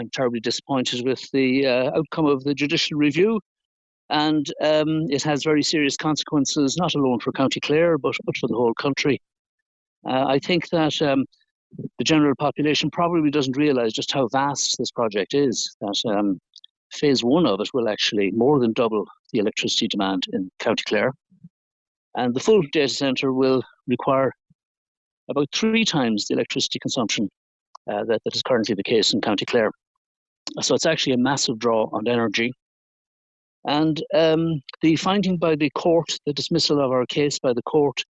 I'm terribly disappointed with the outcome of the judicial review, and it has very serious consequences, not alone for County Clare, but for the whole country. I think that the general population probably doesn't realise just how vast this project is, that phase one of it will actually more than double the electricity demand in County Clare. And the full data centre will require about 3 times the electricity consumption that is currently the case in County Clare. So it's actually a massive draw on energy. And the finding by the court, the dismissal of our case by the court,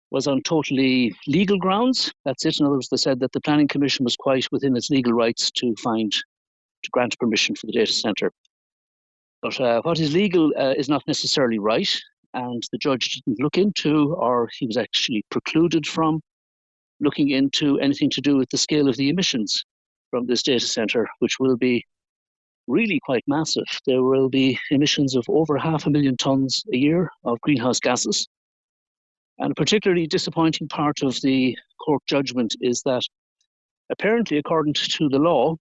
was on totally legal grounds. That's it. In other words, they said that the Planning Commission was quite within its legal rights to grant permission for the data centre. But what is legal is not necessarily right, and the judge didn't look into, or he was actually precluded from looking into anything to do with the scale of the emissions from this data centre, which will be really quite massive. There will be emissions of over 500,000 tonnes a year of greenhouse gases. And a particularly disappointing part of the court judgment is that apparently, according to the law,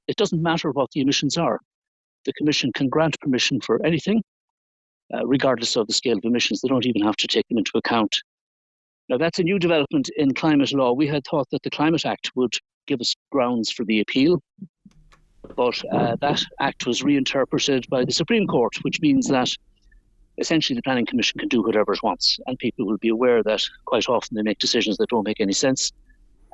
it doesn't matter what the emissions are. The Commission can grant permission for anything, regardless of the scale of emissions. They don't even have to take them into account. Now, that's a new development in climate law. We had thought that the Climate Act would give us grounds for the appeal, but that act was reinterpreted by the Supreme Court, which means that essentially the Planning Commission can do whatever it wants, and people will be aware that quite often they make decisions that don't make any sense,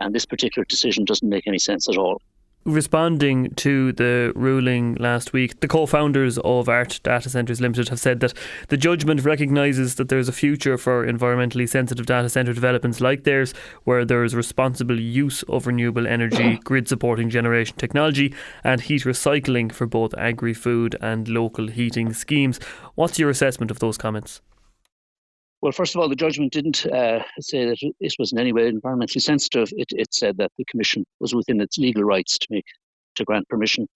and this particular decision doesn't make any sense at all. Responding to the ruling last week, the co-founders of ART Data Centres Limited have said that the judgment recognises that there is a future for environmentally sensitive data centre developments like theirs, where there is responsible use of renewable energy, grid supporting generation technology and heat recycling for both agri-food and local heating schemes. What's your assessment of those comments? Well, first of all, the judgment didn't say that it was in any way environmentally sensitive. It said that the Commission was within its legal rights to grant permission.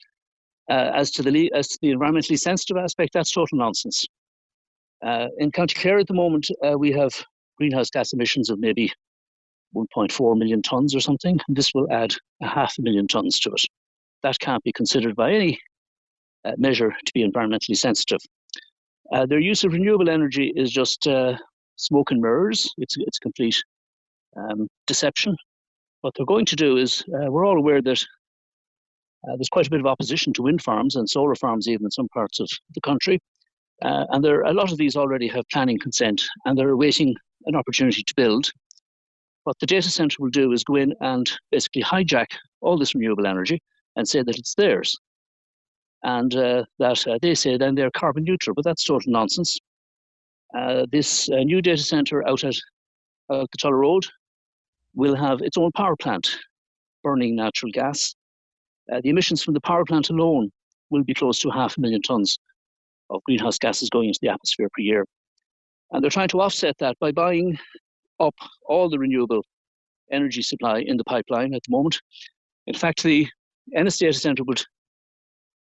As to the environmentally sensitive aspect, that's total nonsense. In County Clare at the moment, we have greenhouse gas emissions of maybe 1.4 million tonnes or something, and this will add 500,000 tonnes to it. That can't be considered by any measure to be environmentally sensitive. Their use of renewable energy is just smoke and mirrors. It's complete deception. What they're going to do is, we're all aware that there's quite a bit of opposition to wind farms and solar farms even in some parts of the country. And a lot of these already have planning consent and they're awaiting an opportunity to build. What the data centre will do is go in and basically hijack all this renewable energy and say that it's theirs. And that they say then they're carbon neutral, but that's total nonsense. This new data centre out at the Tulla Road will have its own power plant burning natural gas. The emissions from the power plant alone will be close to 500,000 tonnes of greenhouse gases going into the atmosphere per year. And they're trying to offset that by buying up all the renewable energy supply in the pipeline at the moment. In fact, the Ennis data centre would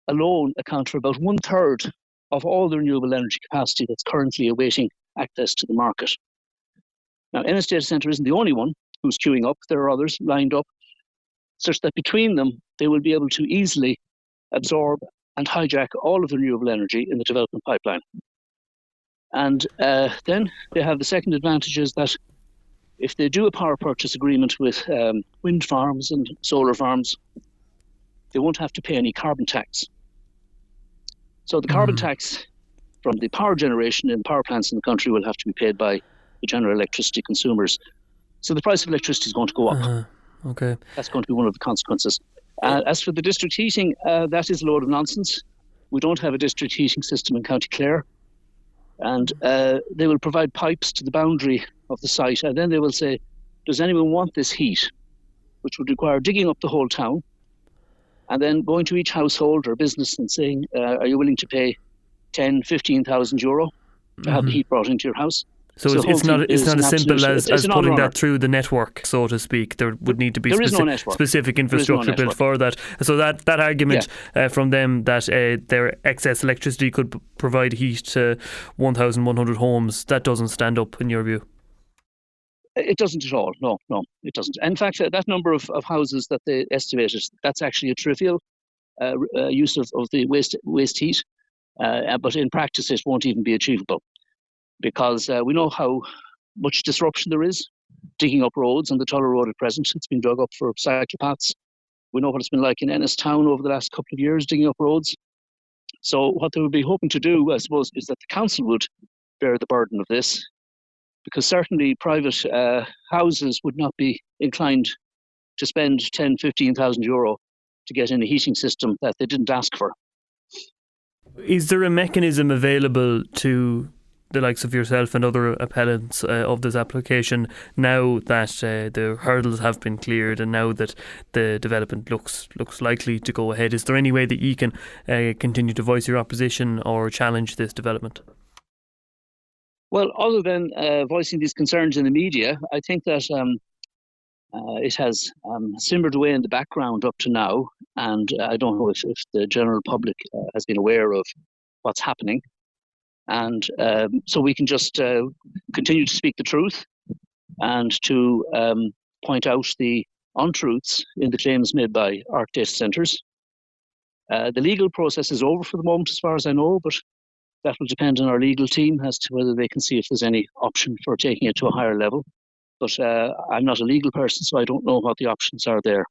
alone account for about 1/3 of all the renewable energy capacity that's currently awaiting access to the market. Now, Ennis data centre isn't the only one who's queuing up. There are others lined up, such that between them, they will be able to easily absorb and hijack all of the renewable energy in the development pipeline. And then they have the second advantage is that if they do a power purchase agreement with wind farms and solar farms, they won't have to pay any carbon tax. So the carbon tax from the power generation in power plants in the country will have to be paid by the general electricity consumers. So the price of electricity is going to go up. Okay. That's going to be one of the consequences. As for the district heating, that is a load of nonsense. We don't have a district heating system in County Clare. And they will provide pipes to the boundary of the site. And then they will say, does anyone want this heat? Which would require digging up the whole town and then going to each household or business and saying, are you willing to pay 10, 15,000 euro to have the heat brought into your house? So it's not as simple as putting that through the network, so to speak. There would need to be specific infrastructure built for that. So that argument from them that their excess electricity could provide heat to 1,100 homes, that doesn't stand up in your view? It doesn't at all. No, it doesn't. In fact, that number of houses that they estimated, that's actually a trivial use of the waste heat. But in practice, it won't even be achievable because we know how much disruption there is digging up roads on the Tulla Road at present. It's been dug up for cyclopaths. We know what it's been like in Ennis town over the last couple of years, digging up roads. So what they would be hoping to do, I suppose, is that the council would bear the burden of this, because certainly private houses would not be inclined to spend 10, 15,000 euro to get in a heating system that they didn't ask for. Is there a mechanism available to the likes of yourself and other appellants of this application now that the hurdles have been cleared and now that the development looks likely to go ahead? Is there any way that you can continue to voice your opposition or challenge this development? Well, other than voicing these concerns in the media, I think that it has simmered away in the background up to now, and I don't know if the general public has been aware of what's happening. And so we can just continue to speak the truth and to point out the untruths in the claims made by ARC data centres. The legal process is over for the moment, as far as I know, but that will depend on our legal team as to whether they can see if there's any option for taking it to a higher level. But I'm not a legal person, so I don't know what the options are there.